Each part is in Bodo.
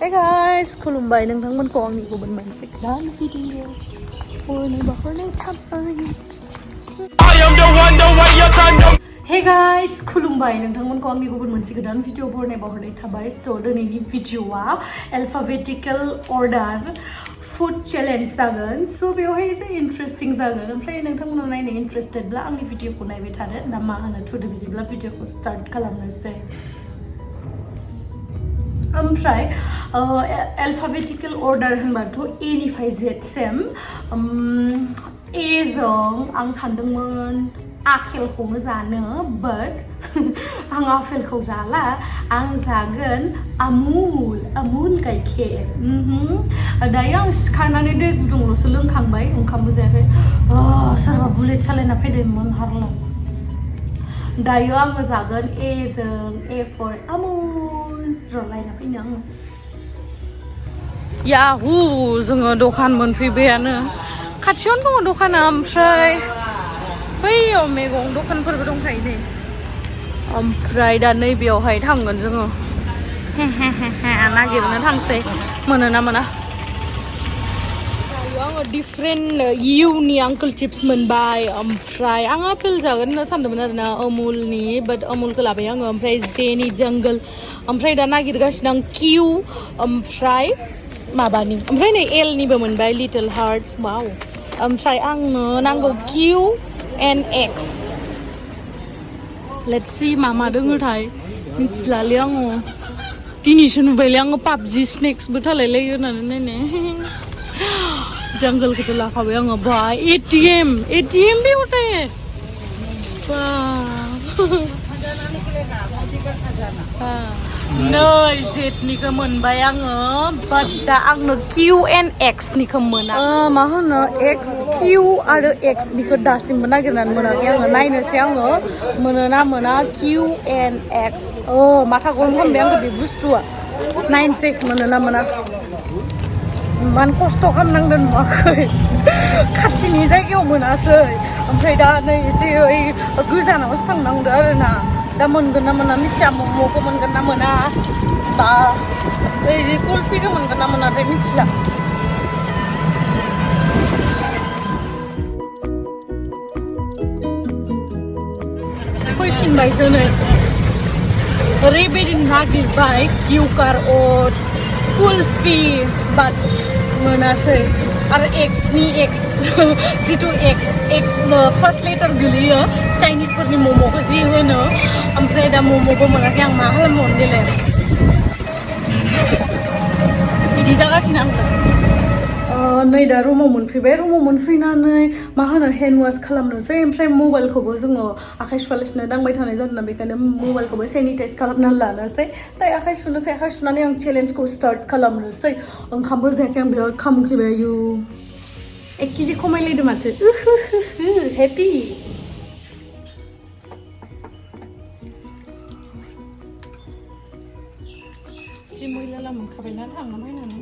Hey guys, खुलुमबाय नोंथांमोनखौ आंनि गुबुन मोनसे गोदान भिडिअ हरनै बावहरनाय थाबाय। Hey guys, खुलुमबाय नोंथांमोनखौ आंनि गुबुन मोनसे गोदान भिडिअ हरनै बावहरनाय थाबाय। स' दिनैनि भिडिअआ alphabetical order food challenge जागोन। स' बेवहाय एसे इन्टारेस्टिं जागोन। ओमफ्राय नोंथांमोना नायनो इन्टारेस्टेडब्ला आंनि भिडिअखौ नायबाय थादो। दा मा होनो थुदो बिदिब्ला भिडिअखौ स्टार्ट खालामनोसै। ओमफ्राय alphabetical order होनबाथ' A निफ्राय Z सिम A जों आं सानदोंमोन आपेलखौनो जानो बाट आं आपेलखौ जाला आं जागोन आमुल गाइखेर दायो आं सिखारनानै दै गुदुंल'सो लोंखांबाय ओंखामबो जायाखै सोरबा बुलेट सालायना फैदोंमोन हारलां दायो आङो जागोन A जों A for आमुल रलायना फैनो आङो याहु जोङो दखान मोनफैबायानो खाथियावनो दङ दखाना ओमफ्राय बैयाव मैगं दखानफोरबो दंखायो नै ओमफ्राय दा नैबेयावहाय थांगोन जोङो नागिरनो थांसै मोनो ना मोना आङो डिफरेन्ट इउनि आंकोल चिप्स मोनबाय ओमफ्राय आं आपेल जागोन होनना सानदोंमोन आरोना अमुलनि बाट अमुलखौ लाबाय आङो ओमफ्राय जेनि जंगल ओमफ्राय दा नागिरगासिनो आं किउ ओमफ्राय माबानि ओमफ्राय नै एलनिबो मोनबाय लिटल हार्टस वाव ओमफ्राय आंनो नांगौ Q and X let's see मा दोङोथाय मिथिलालै आङो दिनैसो नुबायलै आङो पाबजि स्नेक्सबो थालायलायो होननानै नायनाय जंगलखौथ' लाखाबाय आङो बा एटीएम भी होता है नै जेटनिखौ मोनबाय आङो बाट दा आंनो किउ एन्ड एक्सनिखौ मोना मा होनो एक्स किउ आरो एक्सनिखौ दासिमबो नागिरनानै मोनाखै आङो नायनोसै आङो मोनो ना मोना किउ एन्ड एक्स माथा गरम खालामबाय आंखौ बे बुस्थुआ नायनोसै मोनो ना मोना इमान खस्थ' खालामनांदों नुवाखै खाथिनि जायगायाव मोनासै ओमफ्राय दा नै एसे ओइ गोजानावसो थांनांदो आरोना दा मोनगोन ना मोना मिथिया मम'खौ मोनगोन ना मोना बा ओइ कुल्फिखौ मोनगोन ना मोनाथाय मिथिला फैफिनबायसो नै ओरैबायदि नागिरबाय किउकार अट्स कुल्फि बाट मोनासै आरो एक्सनि एक्स जिथु एक्स फार्स्ट लेटार गोलैयो चाइनिसफोरनि मम'खौ जि होनो ओमफ्राय दा मम'बो मोनाखै आं मा खालामबावनो देलाय बिदि जागासिनो आं नै दा रुमाव मोनफैबाय रुमाव मोनफैनानै मा होनो हेन्ड वास खालामनोसै ओमफ्राय मबाइलखौबो जोङो आखाइ सुवालासिनो दांबाय थानाय जादों ना बेखायनो मबाइलखौबो सेनिटाइज खालामनानै लानोसै दायो आखाइ सुनानै आं चेलेन्जखौ स्टार्ट खालामनोसै ओंखामबो जायाखै आं बिराद खामख्रिबाय आयु 1 केजि खमायलायदों माथो हेपि जि मैला मोनखाबायना थांना फैनानै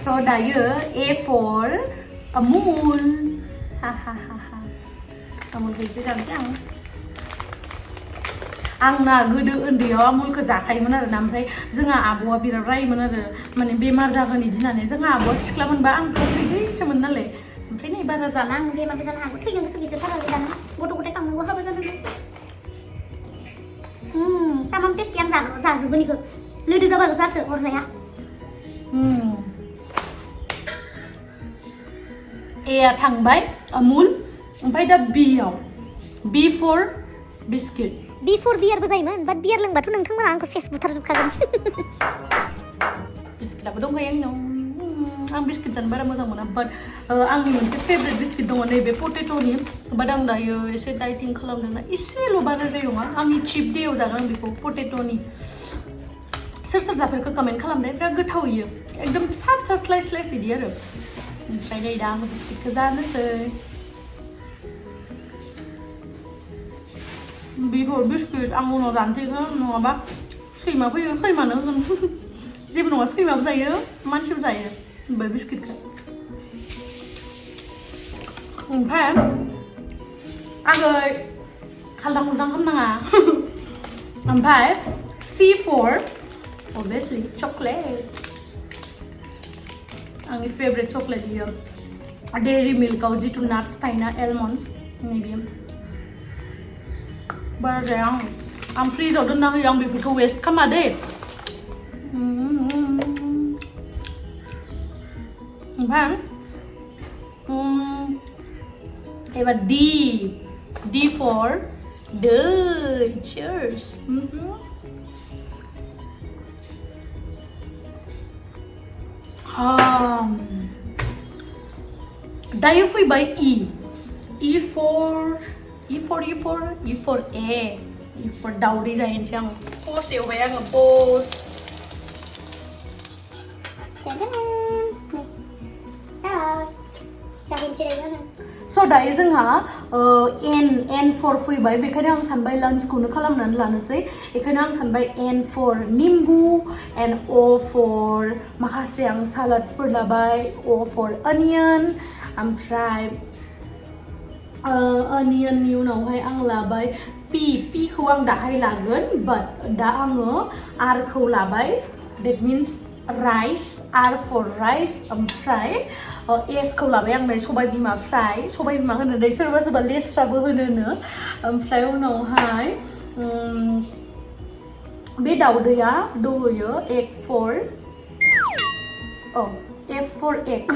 So दायो A for अमुल अमुलखौ एसे जानोसै आंना गोदो उन्दैयाव अमुलखौ जाखायोमोन आरोना ओमफ्राय जोंहा आब'आ बिराद रायोमोन आरो माने बेमार जागोन बिदि होननानै जोंहा आब'आ सिख्ला मोनबा आंथ' उन्दैसोमोन नालाय ओमफ्राय नै बारा जाना आं बेमारबो जानो हागौ थैनो गोसो गैद्रायथारालै दाना गथ' गथाय खांनांगौ हाबा जानांगौ तामाम टेस्टि आं जाजोबो बेखौ लोदो जाबाल' जाथो अरजाया एआ थांबाय अमुल ओमफ्राय दा बिआव बि फर बिस्किट बि फर बियारबो जायोमोन बाट बियार लोंबाथ' नोंथांमोना आंखौ सेस बुथारजोबखागोन बिस्किटाबो दंखायो आंनाव आं बिस्किट जानो बारा मोजां मोना बाट आंनि मोनसे फेभरेट बिस्किट दङ नैबे पटेट'नि बाट आं दायो एसे डाइटिं खालामदोंना एसेल' बाराद्राय नङा आंनि चिप डेआव जागोन आं बेखौ पटेट'नि सोर जाफेरखो कमेन्ट खालामनाय बिराद गोथाव इयो एकदम फिसा फिसा स्लाइस इदि आरो ओमफ्राय नै दा आं बिस्किटखौ जानोसै बिफोर बिस्किट आं उनाव जानोसैखौ नङाबा सैमा फैयो सैमानो होगोन जेबो नङा सैमाबो जायो मानसिबो जायो बे बिस्किटखौ ओमफ्राय आगै खालदां खुलदां खालामनाङा ओमफ्राय C4 obviously chocolate आंनि फेभरेट चकलेट बियो डेयरी मिल्कआव जितु नाट्स थायोना एलमन्ड्स नैबे बारा जाया आं फ्रिजाव दोनना होयो आं बेफोरखौ वेस्ट खालामा दे ओमफ्राय एबार D for दै cheers दायो फैबाय E for दाउदै जाहैनोसै आं पस्ट एवबाय आङो पस्ट स' दायो जोंहा N for फैबाय बेखायनो आं सानबाय लान्चखौनो खालामनानै लानोसै बेखायनो आं सानबाय N for निम्बु and O for माखासे आं सालाड्सफोर लाबाय O for अनियन ओमफ्राय अनियननि उनावहाय आं लाबाय P खौ आं दाहाय लागोन बाट दा आङो R खौ लाबाय that means rice R for rice ओमफ्राय S खौ लाबाय आं नै सबाय बिमा फ्राय सबाय बिमा होनो दै सोरबा सोरबा लेस्राबो होनो ओमफ्राय उनावहाय बे दाउदैया दहोयो F for egg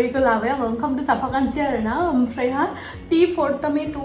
इखौ लाबाय आङो ओंखामजों जाफागानोसै आरोना ओमफ्रायहा T for टमेट'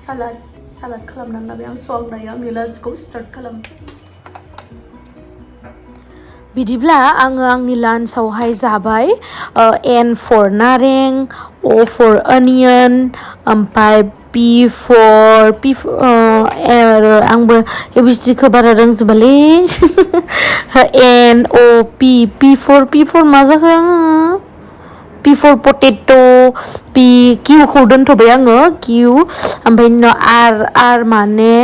सालाद खालामनानै लाबाय आं स' आं दायो आंनि लान्चखौ स्टार्ट खालामसै बिदिब्ला आङो आंनि लान्चआवहाय जाबाय N for नारें O for अनियन ओमफ्राय P for आंबो एबिसिडिखौ बारा रोंजोबालै N O P for मा जाखो आङो P for potato Q खौ दोनथ'बाय आङो Q ओमफ्राय उनाव R माने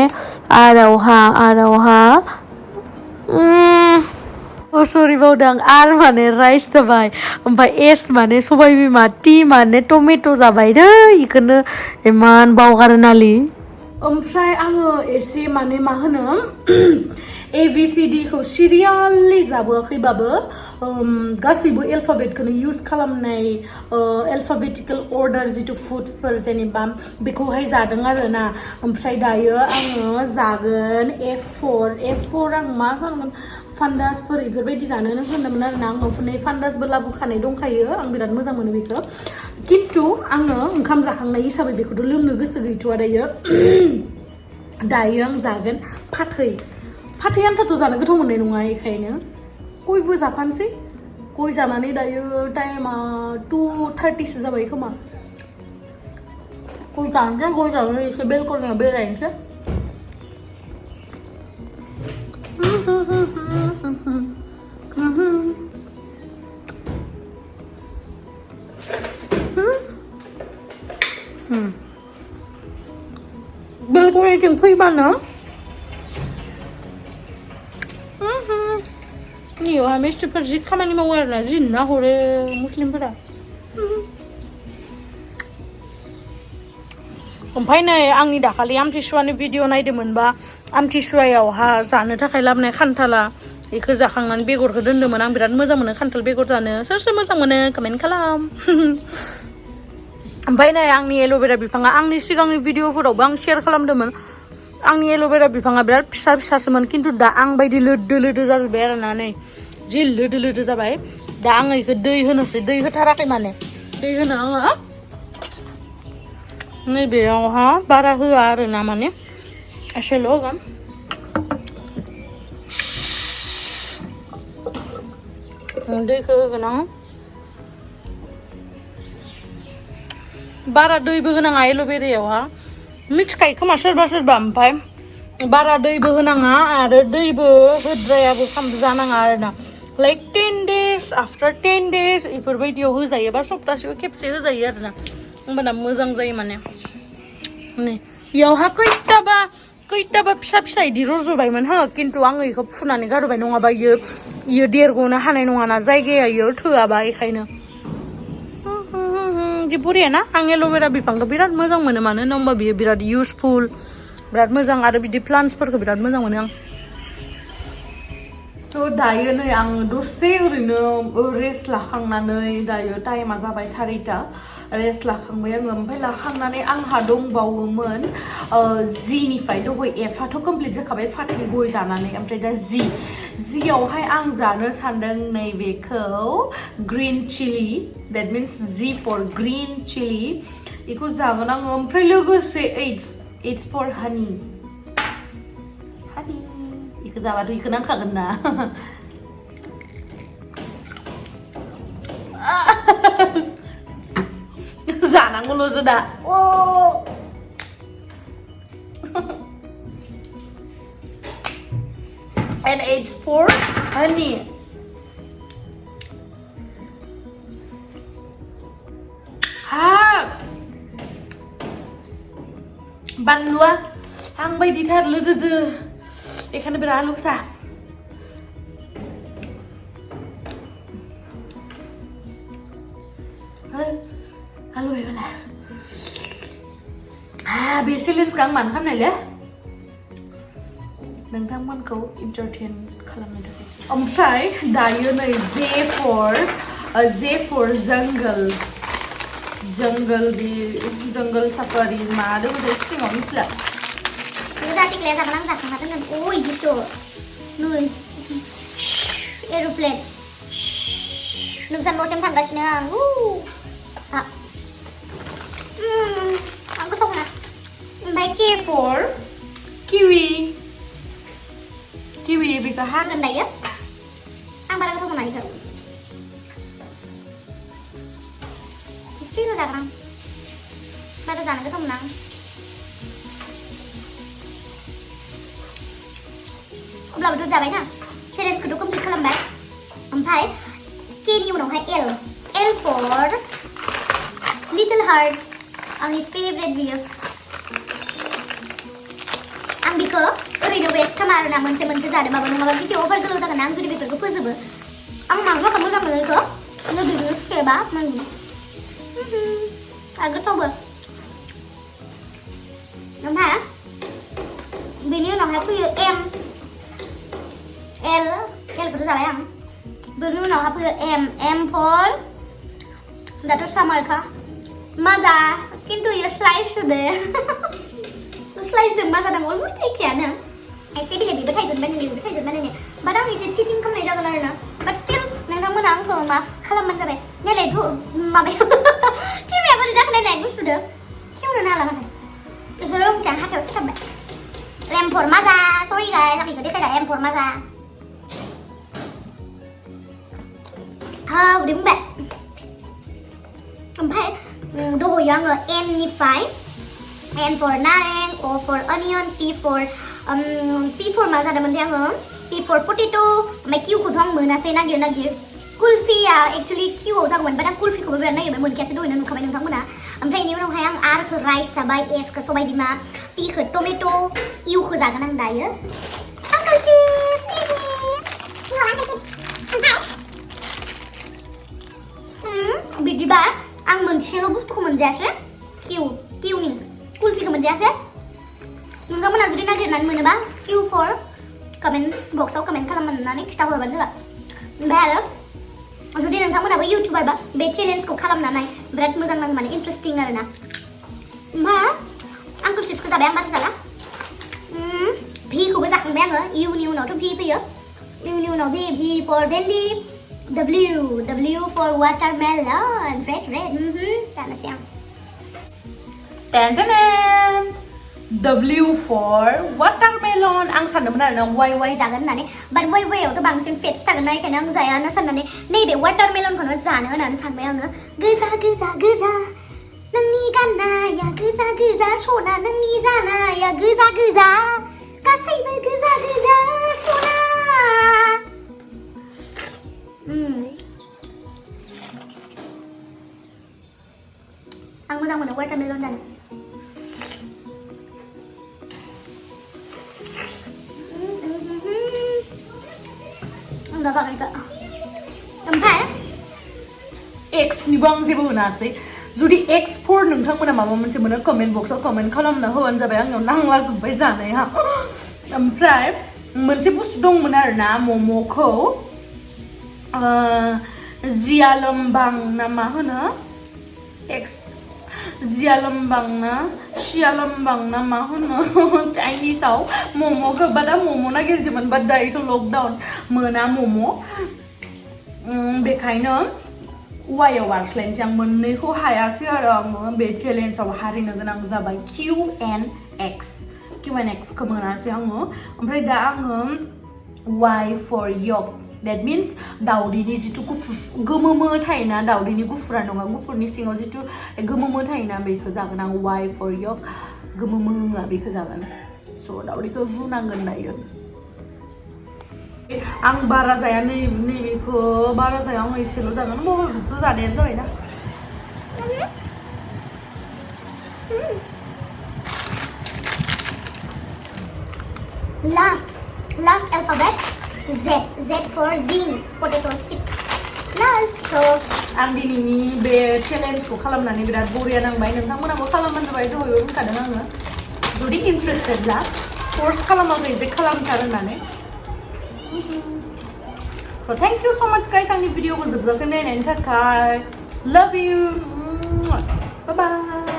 Rआवहा सरि बावदों R माने राइस जाबाय ओमफ्राय S माने सबाय बिमा T माने टमेट' जाबाय दै इखौनो इमान बावगारोनालै ओमफ्राय आङो एसे माने मा होनो ABCD खौ सिरियाललि जाबोआखैबाबो गासैबो एल्फाबेटखौनो इउज खालामनाय एल्फाबेटिकल अर्डार जितु फुड्सफोर जेनेबा बेखौहाय जादों आरोना ओमफ्राय दायो आङो जागोन F for आं मा खालामगोन फान्दासफोर बेफोरबायदि जानोनो होनदोंमोन आरोना आङो फान्दासबो लाबोखानाय दंखायो आं बिराद मोजां मोनो बेखौ खिन्थु आङो ओंखाम जाखांनाय हिसाबै बेखौथ' लोंनो गोसो गैथ'आ दायो आं जागोन फाथै आन्थाथ' जानो गोथाव मोननाय नङा बेखायनो गयबो जाफानोसै गय जानानै दायो टाइमा 2:30 जाबाय खोमा गय जानानै एसे बेलकनियाव बेरायनोसै बेलकनिथिं फैबानो नियावहा मिस्ट्रिफोर जि खामानि मावो आरोना जि नाहरो मुस्लिमफोरा ओमफ्राय नै आंनि दाखालि आमथिसुवानि भिडिअ नायदोंमोनबा आमथिसुवायावहा जानो थाखाय लाबोनाय खान्थाला बेखौ जाखांनानै बेगरखौ दोन्दोंमोन आं बिराद मोजां मोनो खान्थाल बेगर जानो सोर मोजां मोनो कमेन्ट खालाम ओमफ्राय नै आंनि एल'भेरा बिफाङा आंनि सिगांनि भिडिअफोरावबो आं शेयार खालामदोंमोन आंनि एल'भेरा बिफाङा बिराद फिसासोमोन खिन्थु दा आं बायदि लोदो जाजोब्बाय आरोना नै जि लोदो जाबाय दा आङो बेखौ दै होनोसै दै होथाराखै माने दै होनो आङो नैबेयावहा बारा होआ आरोना माने एसेल' होगोन दैखौ होगोन आं बारा दैबो होनाङा एल'भेरायावहा मिथिखायो खोमा सोरबा ओमफ्राय बारा दैबो होनाङा आरो दैबो होद्रायाबो जानाङा आरोना लाइक 10 days आफ्टर 10 days बेफोरबायदियाव होजायो बा सप्तासेयाव खेबसे होजायो आरोना होमबाना मोजां जायो माने नै बेयावहा खैथाबा फिसा इदि रज'बायमोन खिन्थु आङो बेखौ फुनानै गारबाय नङाबा इयो देरग'नो हानाय नङाना जायगाया इयो थोआबा बेखायनो जि बरिया ना आं एल'भेरा बिफांखौ बिराद मोजां मोनो मानो होनबा बियो बिराद इउसफुल बिराद मोजां आरो बिदि प्लान्टसफोरखौ बिराद मोजां मोनो आं स' दायो नै आं दसे ओरैनो रेस्ट लाखांनानै दायो टाइमा जाबाय 4टा रेस्ट लाखांबाय आङो ओमफ्राय लाखांनानै आंहा दंबावोमोन जिनिफ्राय दहाय एफआथ' कमप्लिट जाखाबाय फाथै गय जानानै ओमफ्राय दा जियावहाय आं जानो सानदों नैबेखौ ग्रीन चिली देट मिन्स जि फर ग्रीन चिली बेखौ जागोन आङो ओमफ्राय लोगोसे इट्स फर हानि इखौ जाबाथ' इखौ नांखागोन ना जानांगौल'सो दा and it's for honey बानलुआ आं बायदिथार लोदोदो बेखायनो बिराद लुगसा Halo ya lah. Bे चेलेन्जखौ आं मानो खालामनायले नोंथांमोनखौ एन्टारटेन खालामनो थाखाय ओमफ्राय दायो नै जे फर जंगल बे जंगल साफारि मा दङ बे सिङाव मिथिला जातिक्लाया जागोन आं जाखांना दोनगोन अ इदिसो नै एर'प्लेन नोंसा न'सिम थांगासिनो आं आं गोथाव ना ओमफ्राय के फर किवी बेखौ हागोन दायो आं बारा गोथाव मोना बेखौ एसेल' जागोन आं बारा जानो गोथाव मोना अब्लाबोथ' जाबाय ना चेलेन्जखौथ' कमप्लिट खालामबाय ओमफ्राय केनि उनावहाय एल फर लिटल हार्ट्स आंनि फेभरेट बियो आं बेखौ ओरैनो वेस्ट खालामा आरोना मोनसे जादोंबाबो नङाबा भिडिअ अभार गोलाव जागोन आं जुदि बेफोरखौ फोजोबो आं माब्लाबा मोजां मोनो बेखौ लोदोदो खेबा मोनगोन आरो गोथावबो ओमफ्राय बेनि उनावहाय फैयो एलखौथ' जाबाय आं बेनि उनावहाय फैयो एम फर दाथ' सामारखा माजा खिन्थु इयो स्लाइस दे स्लाइसजों मा जादों अलमस्ट एखेयानो एसे बेलेगनिबो थाइजोबबाय नोंनिबो थाइजोबबाय नोंनि बाट आं एसे चिटिं खालामनाय जागोन आरो ना बाट स्टिल नोंथांमोना आंखौ मा खालामबानो जाबाय नायलाय माबायाव टिमाया बोरै जाखो नायलाय गुसुदो खेवनो हाला माथो बेखौ रोंसै आं हाथायाव सिथाबबाय एम फर माजा सरि गाइस आं बेखौ देखायला एम फर माजा उदै बुंबाय ओमफ्राय दहयो आङो एननिफ्राय N for नारें, O for onion, P for मा जादोंमोनथाय आङो P for potato ओमफ्राय Q खौथ' आं मोनासै नागिर कुल्फिया एक्चुअलि Qआव जागौमोन बाट आं कुल्फिखौबो बिराद नागिरबाय मोनखायासै दहयनो नुखाबाय नोंथांमोना ओमफ्राय बेनि उनावहाय आं आरखौ राइस जाबाय एसखौ सबाय बिमा Pखौ टमेट' इउखौ जागोन आं दायो आंकोल चिप्स बिदिबा आं मोनसेल' बुस्थुखौ मोनजायासै किउनि कुल्फिखौ मोनजायासै नोंथांमोना जुदि नागिरनानै मोनोबा किउ फर कमेन्ट बक्सआव कमेन्ट खालामनानै खिथाहरबानो जाबाय ओमफ्राय आरो जुदि नोंथांमोनाबो इउटुबारबा बे चेलेन्जखौ खालामनानै बिराद मोजां नाङो माने इन्टारेस्टिं आरोना ओमफ्राय आंकोल चिप्सखौ जाबाय आं बारा जाला भिखौबो जाखांबाय आङो इउनि उनावथ' भि फैयो इउनि उनाव भि फर भेन्डि W for watermelon red जानोसै आं W for watermelon आं सानदोंमोन आरो ना वाइ जागोन होननानै बाट वाइआवथ' बांसिन फेट्स थागोन ना बेखायनो आं जाया होनना साननानै नैबे वाटारमेलनखौनो जानो होननानै सानबाय आङो गोजा नोंनि गाननाया गोजा सना नोंनि जानाया गोजा गासैबो गोजा सना आं मोजां मोनो वाटारमेलन जानो आं दा जागोन ओमफ्राय एक्सनिबो आं जेबो होनासै जुदि X4 नोंथांमोना माबा मोनसे मोनो कमेन्ट बक्सआव कमेन्ट खालामना होबानो जाबाय आंनाव नांला जोब्बाय जानाया ओमफ्राय मोनसे बुस्थु दंमोन आरोना मम'खौ जियालमबां ना मा होनो जियालमबां ना शियालमबां ना मा होनो चाइनिसाव मम'खौ बादा मम' नागिरदोंमोन बाट दायोथ' लकडाउन मोना मम' बेखायनो वाइआव बारस्लायनोसै आं मोननैखौ हायासै आरो आङो बे चेलेन्जआव हारिनो गोनां जाबाय Q&X खौ मोनासै आङो ओमफ्राय दा आङो Y for yolk that means दाउदैनि जिथु गुफुर गोमोमो थायोना दाउदैनि गुफुरा नङा गुफुरनि सिङाव जिथु गोमोमो थायोना बेखौ जागोन आं Y for yolk गोमोमोआ बेखौ जागोन स' दाउदैखौ रुनांगोन दायो आं बारा जाया नैबेखौ बारा जाया आं एसेल' जागोन बबेखौथ' जानायानो जाबायना Last alphabet Z for zing potato chips last so आं दिनैनि बे चेलेन्जखौ खालामनानै बिराद बरिया नांबाय नोंथांमोनाबो खालामबानो जाबाय दहायबो बुंखादों आङो जुदि इन्टारेस्टेडब्ला फर्स खालामाखै जे खालामथार होननानै So thank you so much guys आंनि भिडिअखौ जोबजासिम नायनायनि थाखाय love you bye bye